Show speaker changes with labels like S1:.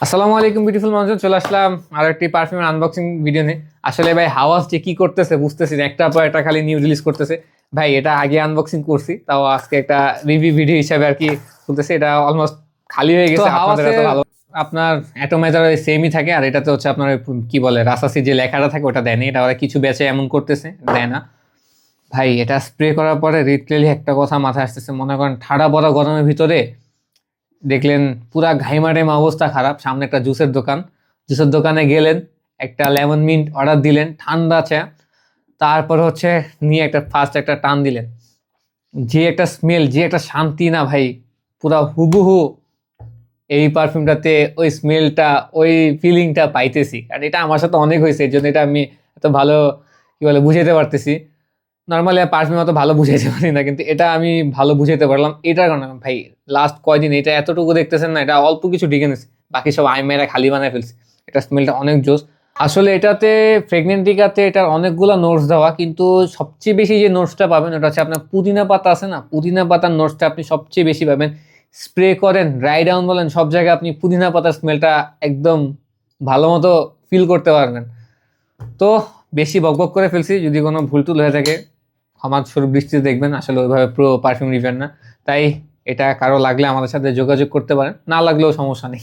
S1: আসসালামু আলাইকুম বিউটিফুল মানুষজন, চলে আসলাম আর একটি পারফিউমের আনবক্সিং ভিডিও নিয়ে। আসলে ভাই হাওয়াজ যে কি করতেছে বুঝতেছি না, একটার পর একটা খালি নিউ রিলিজ করতেছে। ভাই এটা আগে আনবক্সিং করছি, তাও আজকে একটা রিভিউ ভিডিও হিসাবে আর কি খুলতেছে। এটা অলমোস্ট খালি হয়ে গেছে। আপনাদের এত ভালো আপনার অ্যাটোমাইজার সেমই থাকে, আর এটাতে হচ্ছে আপনার ওই কি বলে রাসাসি যে লেখাটা থাকে ওটা দেয়নি, এটা ওরা কিছু বেচে এমন করতেছে, দেয় না। ভাই এটা স্প্রে করার পরে লিটারেলি একটা কথা মাথায় আসতেছে, মনে করেন ঠাড়া পড়া গরমের ভিতরে দেখলেন পুরা ঘাইমাটাইম অবস্থা খারাপ, সামনে একটা জুসের দোকান, জুসের দোকানে গেলেন, একটা লেমন মিন্ট অর্ডার দিলেন ঠান্ডা চা, তারপর হচ্ছে নিয়ে একটা ফার্স্ট একটা টান দিলেন, যে একটা স্মেল, যে একটা শান্তি না ভাই, পুরা হুবহু এই পারফিউমটাতে ওই স্মেলটা, ওই ফিলিংটা পাইতেছি। আর এটা আমার সাথে অনেক হয়েছে, এই জন্য এটা আমি এত ভালো কি বলে বুঝাইতে পারতেছি। নর্মালি পারফিউম অত ভালো বুঝাইতে পারি না, কিন্তু এটা আমি ভালো বুঝাইতে পারলাম এটার কারণে। ভাই লাস্ট কয়দিন এটা এতটুকু দেখতেছেন না, এটা অল্প কিছু ঢেকে নিচ্ছে, বাকি সব আইমেরা খালি বানায় ফেলছে। এটা স্মেলটা অনেক জোস। আসলে এটাতে ফ্রেগনেন্টিকাতে এটার অনেকগুলো নোটস দেওয়া, কিন্তু সবচেয়ে বেশি যে নোটসটা পাবেন ওটা হচ্ছে আপনার পুদিনা পাতা আছে না, পুদিনা পাতার নোটসটা আপনি সবচেয়ে বেশি পাবেন। স্প্রে করেন, ড্রাই ডাউন বলেন, সব জায়গায় আপনি পুদিনা পাতার স্মেলটা একদম ভালো মতো ফিল করতে পারবেন। তো বেশি বকবক করে ফেলছি, যদি কোনো ভুল টুল হয়ে থাকে ক্ষমা স্বরূপ দৃষ্টিতে দেখবেন। আসলে ওইভাবে পুরো পারফিউম রিভিউ না, তাই এটা কারো লাগলে আমাদের সাথে যোগাযোগ করতে পারেন, না লাগলেও সমস্যা নেই।